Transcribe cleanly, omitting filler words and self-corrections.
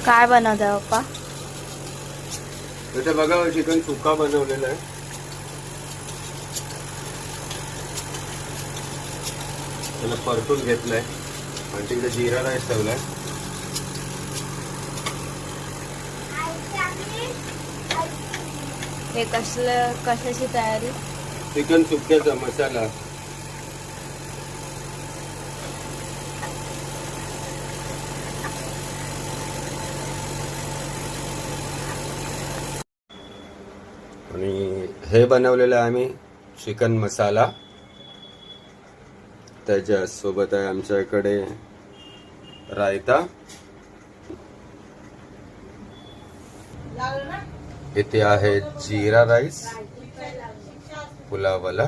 काय बनवताय पप्पा? इथे बघा चिकन सुक्का बनवलेला आहे. त्याला परतून घेतलंय आणि तिकडे जिरा राईस ठेवलाय. हे कशाची तयारी? चिकन सुक्क्याचा मसाला. आणि हे बनवलेलं आहे आम्ही चिकन मसाला. त्याच्या सोबत आहे आमच्याकडे रायता. इथे आहे जिरा राईस पुलाववाला.